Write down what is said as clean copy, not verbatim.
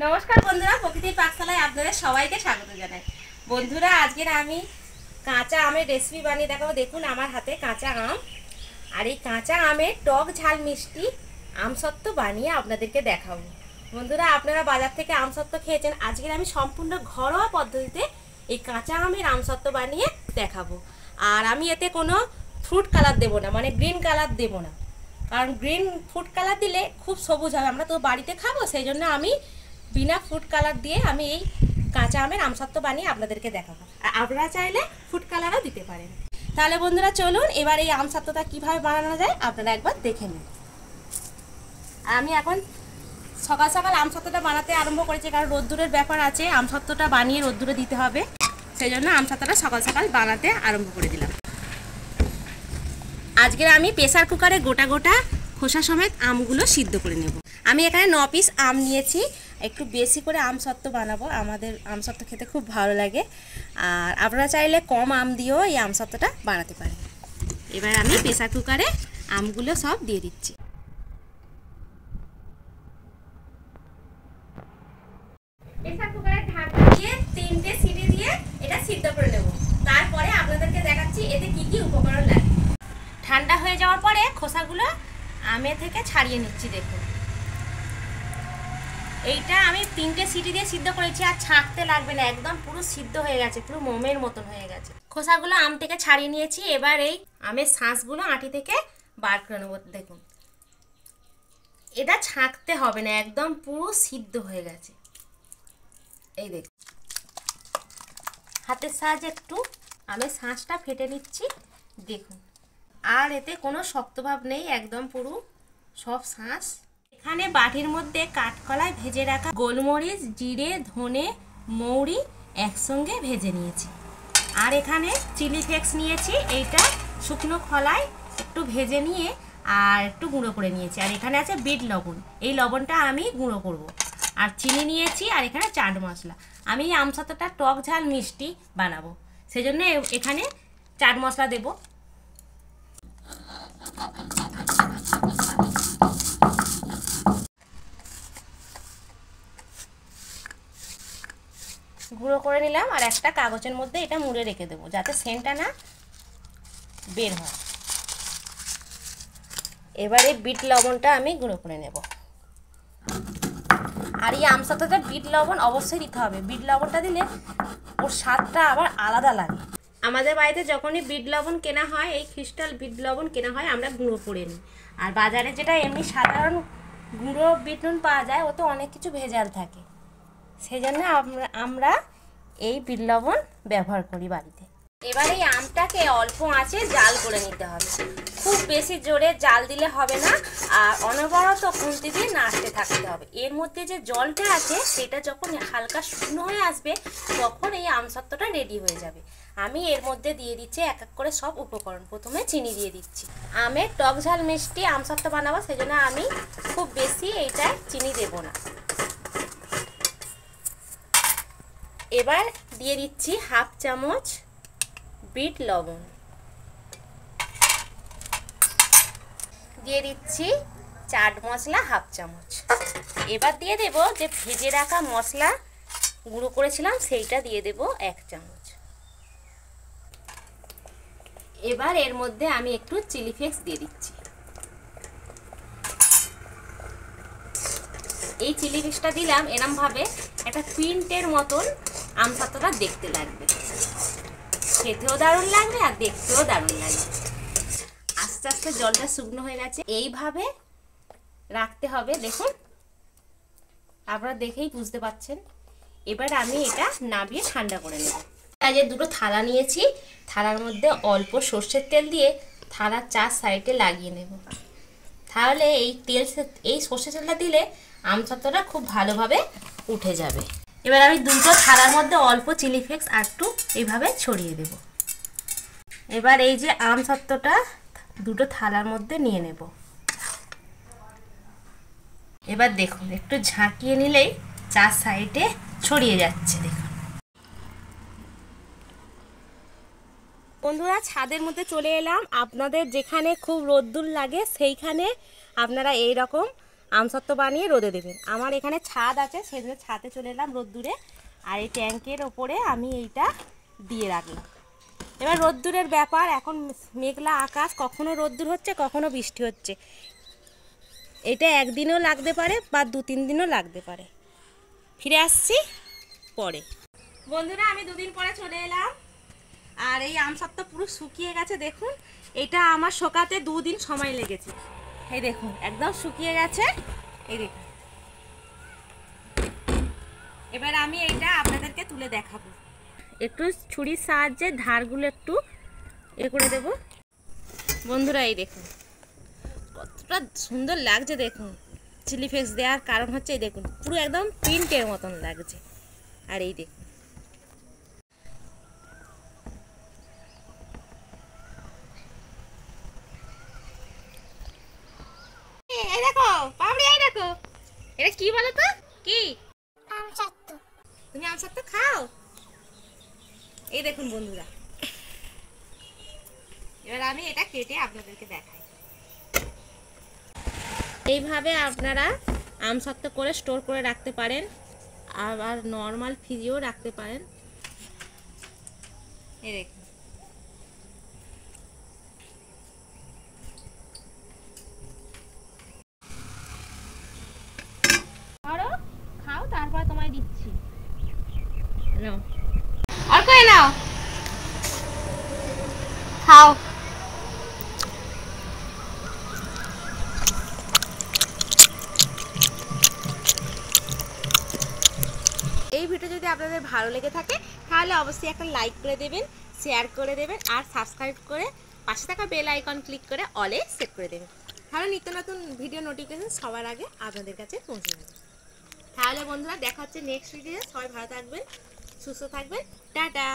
নমস্কার বন্ধুরা, প্রকৃতির পাকশালায় আপনাদের সবাইকে স্বাগত জানাই। বন্ধুরা, আজকের আমি কাঁচা আমের রেসিপি বানিয়ে দেখাবো। দেখুন আমার হাতে কাঁচা আম, আর এই কাঁচা আমের টক ঝাল মিষ্টি আমসত্ত্ব বানিয়ে আপনাদেরকে দেখাবো। বন্ধুরা, আপনারা বাজার থেকে আমসত্ত্ব খেয়েছেন, আজকের আমি সম্পূর্ণ ঘরোয়া পদ্ধতিতে এই কাঁচা আমের আমসত্ত্ব বানিয়ে দেখাবো। আর আমি এতে কোনো ফ্রুট কালার দেবো না, মানে গ্রিন কালার দেবো না, কারণ গ্রিন ফুড কালার দিলে খুব সবুজ হবে, আমরা তো বাড়িতে খাবো। সেই জন্য আমি বিনা ফুড কালার দিয়ে আমি এই কাঁচা আমের আমসত্ত্ব বানিয়ে আপনাদেরকে দেখাবো। আর আপনারা চাইলে ফুড কালারও দিতে পারেন। তাহলে বন্ধুরা চলুন, এবার এই আমসত্ত্বটা কীভাবে বানানো যায় আপনারা একবার দেখে নিন। আমি এখন সকাল সকাল আমসত্ত্বটা বানাতে আরম্ভ করেছি, কারণ রোদ্দুরের ব্যাপার আছে, আমসত্ত্বটা বানিয়ে রোদ্দুরে দিতে হবে। সেই জন্য আমসত্ত্বটা সকাল সকাল বানাতে আরম্ভ করে দিলাম। আজকের আমি প্রেসার কুকারে গোটা গোটা খোসা সমেত আমগুলো সিদ্ধ করে নেব। আমি এখানে 9 পিস আম নিয়েছি, একটু বেশি করে আমসত্ত্ব বানাবো, আমাদের আমসত্ত্ব খেতে খুব ভালো লাগে। আর আপনারা চাইলে কম আম দিয়েও এই আমসত্ত্বটা বানাতে পারেন। এবার আমি প্রেসার কুকারে আমগুলো সব দিয়ে দিচ্ছি। প্রেসার কুকারে ঢাকা দিয়ে 3টে সিটি দিয়ে এটা সিদ্ধ করে নেব। তারপরে আপনাদেরকে দেখাচ্ছি এতে কি কি উপকরণ লাগে। ঠান্ডা হয়ে যাওয়ার পরে খোসাগুলো আমে থেকে ছাড়িয়ে নিচ্ছি। দেখুন, এইটা আমি 3টে সিটি দিয়ে সিদ্ধ করেছি, আর ছাঁকতে লাগবে না, একদম পুরো সিদ্ধ হয়ে গেছে, পুরো মোমের মতন হয়ে গেছে। খোসাগুলো আম থেকে ছাড়িয়ে নিয়েছি। এবার এই আমের শাঁসগুলো আঁটি থেকে বার করে নেব। দেখুন, এটা ছাঁকতে হবে না, একদম পুরো সিদ্ধ হয়ে গেছে। এই দেখুন, হাতের সাহায্যে একটু আমের শাঁসটা ফেটে নিচ্ছি। দেখুন, আর এতে কোনো শক্তভাব নেই, একদম পুরো সব শাঁস। এখানে বাটির মধ্যে কাঠকলায় ভেজে রাখা গোলমরিচ, জিরে, ধনে, মৌরি একসঙ্গে ভেজে নিয়েছি। আর এখানে চিলি ফ্লেক্স নিয়েছি, এইটা শুকনো খলায় একটু ভেজে নিয়ে আর একটু গুঁড়ো করে নিয়েছি। আর এখানে আছে বিট লবণ, এই লবণটা আমি গুঁড়ো করব। আর চিনি নিয়েছি, আর এখানে চাট মশলা। আমি এই আমসত্ত্বটা টক ঝাল মিষ্টি বানাবো, সেজন্য এখানে চাট মশলা দেবো। গুঁড়ো করে নিলাম, আর একটা কাগজের মধ্যে এটা মুড়ে রেখে দেবো, যাতে সেন্টটা না বের হয়। এবারে বিট লবণটা আমি গুঁড়ো করে নেব। আর এই আমসত্ত্বটা বিট লবণ অবশ্যই দিতে হবে, বিট লবণটা দিলে ওর স্বাদটা আবার আলাদা লাগে। আমাদের বাড়িতে যখনই বিট লবণ কেনা হয়, এই ক্রিস্টাল বিট লবণ কেনা হয়, আমরা গুঁড়ো করে নিই। আর বাজারে যেটা এমনি সাধারণ গুঁড়ো বিট নুন পাওয়া যায়, ও তো অনেক কিছু ভেজাল থাকে, সেই জন্য আমরা এই বিট লবণ ব্যবহার করি বাড়িতে। এবার এই আমটাকে অল্প আঁচে জাল করে নিতে হবে, খুব বেশি জোরে জাল দিলে হবে না, আর অনবরত খুন্তি দিয়ে নাড়তে থাকতে হবে। এর মধ্যে যে জলটা আছে সেটা যখন হালকা শুকনো হয়ে আসবে, তখন এই আমসত্ত্বটা রেডি হয়ে যাবে। আমি এর মধ্যে দিয়ে দিচ্ছি এক এক করে সব উপকরণ। প্রথমে চিনি দিয়ে দিচ্ছি, আমের টক ঝাল মিষ্টি আমসত্ত্ব বানাবো, সেজন্য আমি খুব বেশি এইটায় চিনি দেব না। এবার দিয়ে দিচ্ছি হাফ চামচ বিট লবণ, দিয়ে দিচ্ছি চাট মশলা হাফ চামচ। এবার দিয়ে দেব যে ভেজে রাখা মশলা গুঁড়ো করেছিলাম, সেইটা দিয়ে দেব 1 চামচ। এবার এর মধ্যে আমি একটু চিলি ফ্লেক্স দিয়ে দিচ্ছি। এই চিলি ফ্লেক্সটা দিলাম এরমভাবে একটা প্রিন্টের মতন আমসত্ত্বটা দেখতে লাগবে, খেতেও দারুণ লাগবে আর দেখতেও দারুণ লাগবে। আস্তে আস্তে জলটা শুকনো হয়ে গেছে, এইভাবে রাখতে হবে। দেখুন, আপনারা দেখেই বুঝতে পারছেন। এবার আমি এটা নামিয়ে ঠান্ডা করে নেব। যে দুটো থালা নিয়েছি, থালার মধ্যে অল্প সর্ষের তেল দিয়ে থালার 4 সাইডে লাগিয়ে নেব। তাহলে এই সর্ষের তেলটা দিলে আমসত্ত্বটা খুব ভালোভাবে উঠে যাবে। এবার আমি দুটো থালার মধ্যে অল্প চিলি ফ্লেক্স আর একটু এইভাবে ছড়িয়ে দেব। এবার এই যে আমসত্ত্বটা দুটো থালার মধ্যে নিয়ে নেব। এবার দেখুন, একটু ঝাঁকিয়ে নিলেই 4 সাইডে ছড়িয়ে যাচ্ছে। দেখুন বন্ধুরা, ছাদের মধ্যে চলে এলাম। আপনাদের যেখানে খুব রোদ্দুর লাগে সেইখানে আপনারা এই রকম আমসত্ত্ব বানিয়ে রোদে দেবেন। আমার এখানে ছাদ আছে, সেজন্য ছাদে চলে এলাম রোদ্দুরে। আর এই ট্যাঙ্কের ওপরে আমি এইটা দিয়ে রাখলাম। এবার রোদ্দুরের ব্যাপার, এখন মেঘলা আকাশ, কখনো রোদ্দুর হচ্ছে কখনো বৃষ্টি হচ্ছে। এটা একদিনও লাগতে পারে বা 2-3 দিনও লাগতে পারে। ফিরে আসছি পরে। বন্ধুরা আমি 2 দিন পরে চলে এলাম। আর এই আমসত্ত্ব পুরো শুকিয়ে গেছে দেখুন। এটা আমার শোকাতে 2 দিন সময় লেগেছে। এই দেখুন একদম শুকিয়ে গেছে। এই দেখুন, এবার আমি এইটা আপনাদেরকে তুলে দেখাবো। একটু ছুরির সাহায্যে ধারগুলো একটু করে দেব। বন্ধুরা এই দেখুন কতটা সুন্দর লাগছে দেখুন। চিলি ফ্লেক্স দেওয়ার কারণ হচ্ছে এই দেখুন পুরো একদম প্রিন্টের মতন লাগছে। আর এই দেখুন এই দেখো পাপড়ি, এই দেখো এটা কি বলো তো? কি আমসত্ত্ব? তুমি আমসত্ত্ব খাও? এই দেখুন বন্ধুরা, এবার আমি এটা কেটে আপনাদেরকে দেখাই। এইভাবে আপনারা আমসত্ত্ব করে স্টোর করে রাখতে পারেন, আবার নর্মাল ফ্রিজেও রাখতে পারেন। এই দেখুন ধরো খাও, তারপর তোমায় দিচ্ছি। নাও আর কই নাও খাও। এই ভিডিও যদি আপনাদের ভালো লেগে থাকে তাহলে অবশ্যই একটা লাইক করে দেবেন, শেয়ার করে দেবেন, আর সাবস্ক্রাইব করে পাশে থাকা বেল আইকন ক্লিক করে অলে সেট করে দেবেন। তাহলে নিত্য নতুন ভিডিও নোটিফিকেশন সবার আগে আপনাদের কাছে পৌঁছে যাবে। তাহলে বন্ধুরা দেখা হচ্ছে নেক্সট ভিডিও। সবাই ভালো থাকবেন, সুস্থ থাকবেন, টাটা।